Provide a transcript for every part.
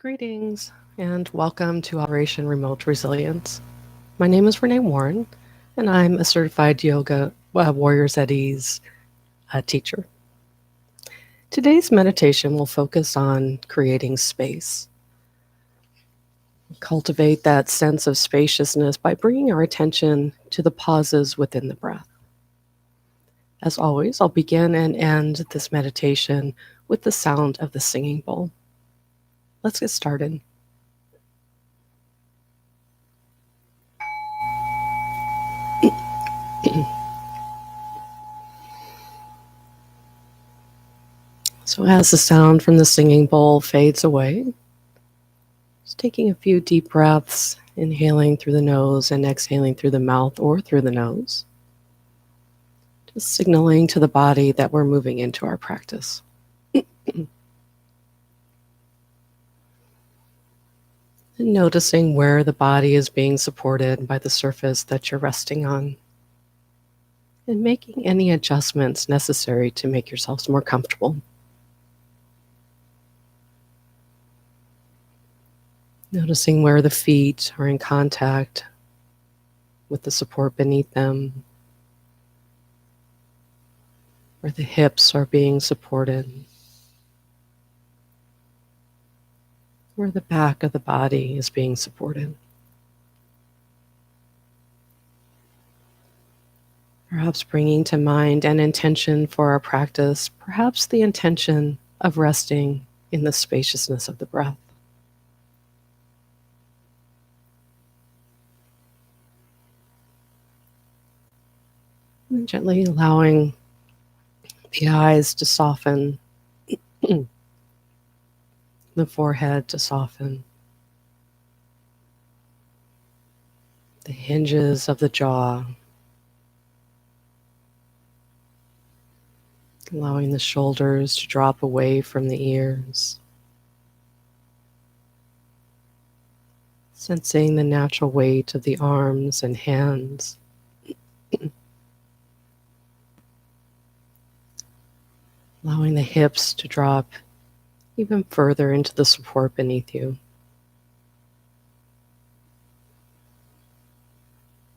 Greetings and welcome to Operation Remote Resilience. My name is Renee Warren, and I'm a certified yoga Warriors at Ease teacher. Today's meditation will focus on creating space. Cultivate that sense of spaciousness by bringing our attention to the pauses within the breath. As always, I'll begin and end this meditation with the sound of the singing bowl. Let's get started. So as the sound from the singing bowl fades away, just taking a few deep breaths, inhaling through the nose and exhaling through the mouth or through the nose. Just signaling to the body that we're moving into our practice. And noticing where the body is being supported by the surface that you're resting on. And making any adjustments necessary to make yourselves more comfortable. Noticing where the feet are in contact with the support beneath them, where the hips are being supported, where the back of the body is being supported. Perhaps bringing to mind an intention for our practice, perhaps the intention of resting in the spaciousness of the breath. And gently allowing the eyes to soften, the forehead to soften, the hinges of the jaw, allowing the shoulders to drop away from the ears, sensing the natural weight of the arms and hands. Allowing the hips to drop even further into the support beneath you.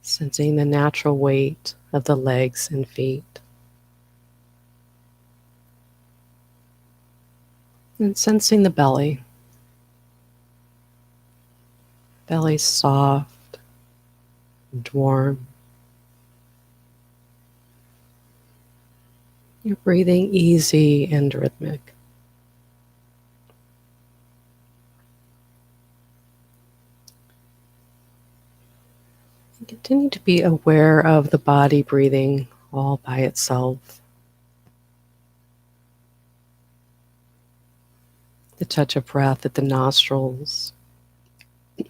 Sensing the natural weight of the legs and feet. And sensing the belly. Belly soft and warm. You're breathing easy and rhythmic. And continue to be aware of the body breathing all by itself. The touch of breath at the nostrils. The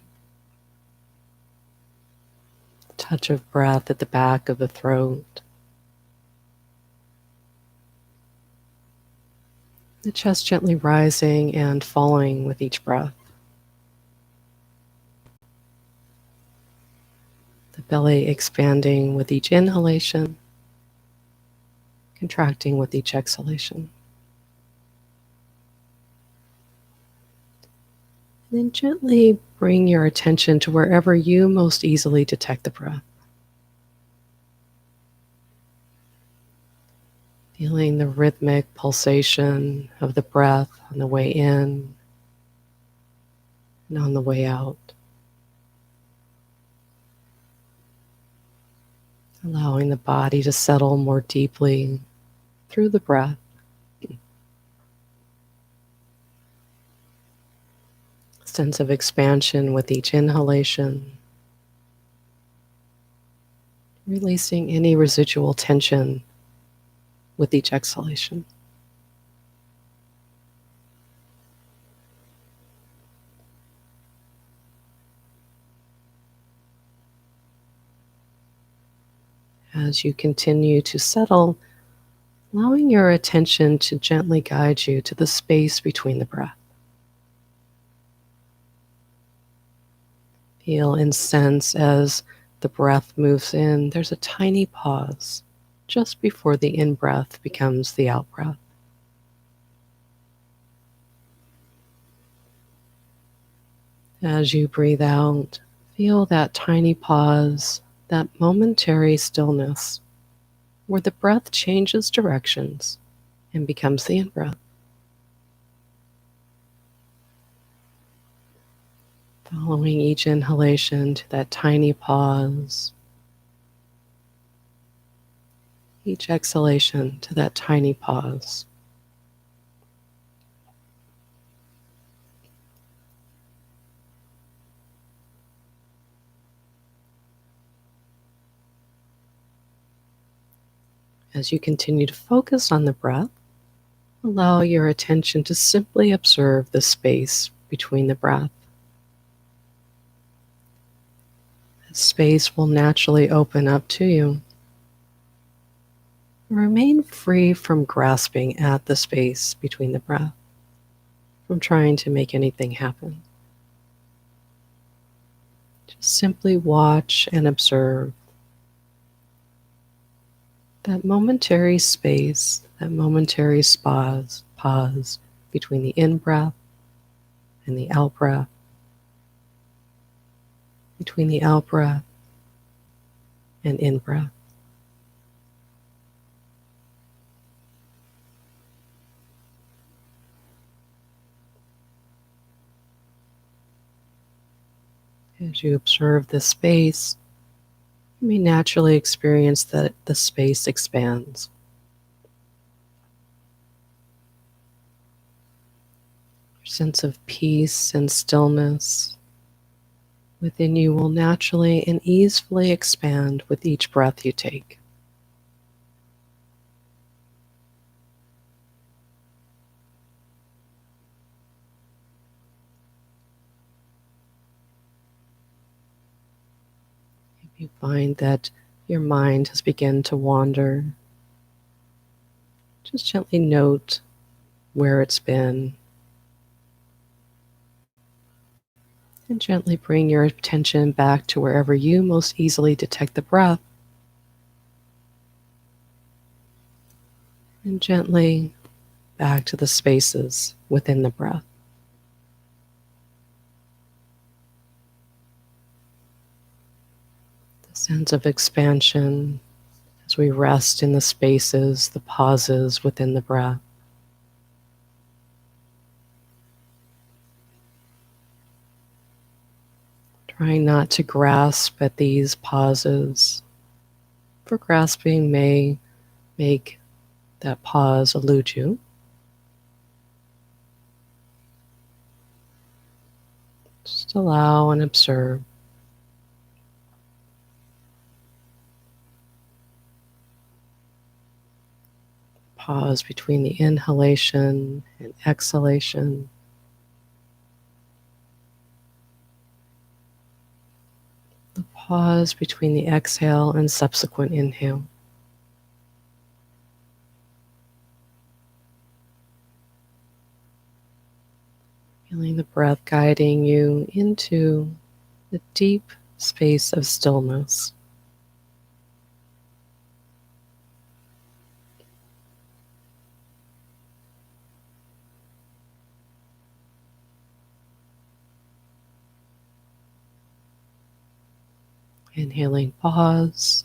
touch of breath at the back of the throat. The chest gently rising and falling with each breath. The belly expanding with each inhalation, contracting with each exhalation. And then gently bring your attention to wherever you most easily detect the breath. Feeling the rhythmic pulsation of the breath on the way in and on the way out. Allowing the body to settle more deeply through the breath. Sense of expansion with each inhalation. Releasing any residual tension with each exhalation. As you continue to settle, allowing your attention to gently guide you to the space between the breath. Feel and sense as the breath moves in, there's a tiny pause just before the in-breath becomes the out-breath. As you breathe out, feel that tiny pause, that momentary stillness, where the breath changes directions and becomes the in-breath. Following each inhalation to that tiny pause, each exhalation to that tiny pause. As you continue to focus on the breath, allow your attention to simply observe the space between the breath. The space will naturally open up to you. Remain free from grasping at the space between the breath, from trying to make anything happen. Just simply watch and observe that momentary space, that momentary pause between the in-breath and the out-breath, between the out-breath and in-breath. As you observe this space, you may naturally experience that the space expands. Your sense of peace and stillness within you will naturally and easily expand with each breath you take. If you find that your mind has begun to wander, just gently note where it's been and gently bring your attention back to wherever you most easily detect the breath, and gently back to the spaces within the breath. The sense of expansion as we rest in the spaces, the pauses within the breath. Trying not to grasp at these pauses, for grasping may make that pause elude you. Just allow and observe. Pause between the inhalation and exhalation. The pause between the exhale and subsequent inhale. Feeling the breath guiding you into the deep space of stillness. Inhaling, pause.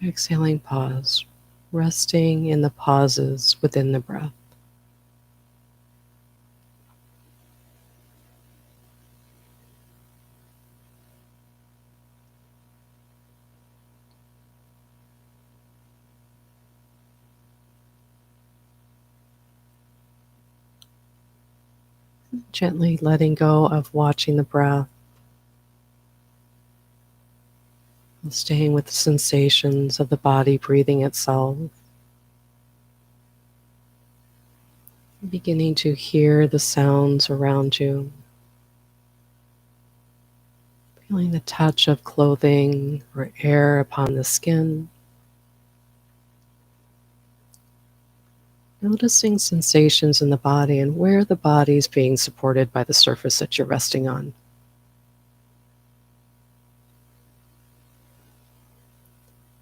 Exhaling, pause. Resting in the pauses within the breath. Gently letting go of watching the breath, staying with the sensations of the body breathing itself. Beginning to hear the sounds around you. Feeling the touch of clothing or air upon the skin. Noticing sensations in the body and where the body is being supported by the surface that you're resting on.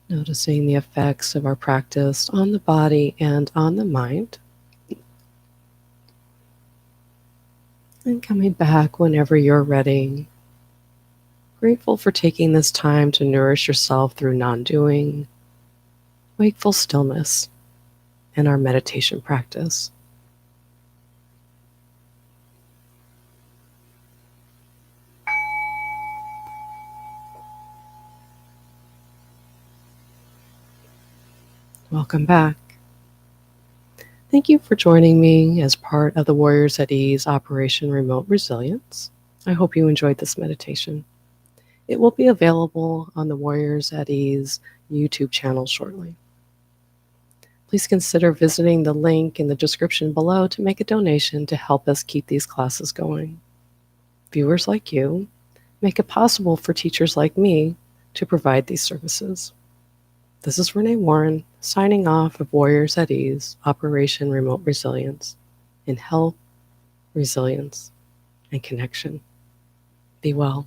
Noticing the effects of our practice on the body and on the mind. And coming back whenever you're ready. Grateful for taking this time to nourish yourself through non-doing, wakeful stillness, and our meditation practice. Welcome back. Thank you for joining me as part of the Warriors at Ease Operation Remote Resilience. I hope you enjoyed this meditation. It will be available on the Warriors at Ease YouTube channel shortly. Please consider visiting the link in the description below to make a donation to help us keep these classes going. Viewers like you make it possible for teachers like me to provide these services. This is Renee Warren, signing off of Warriors at Ease, Operation Remote Resilience, in health, resilience, and connection. Be well.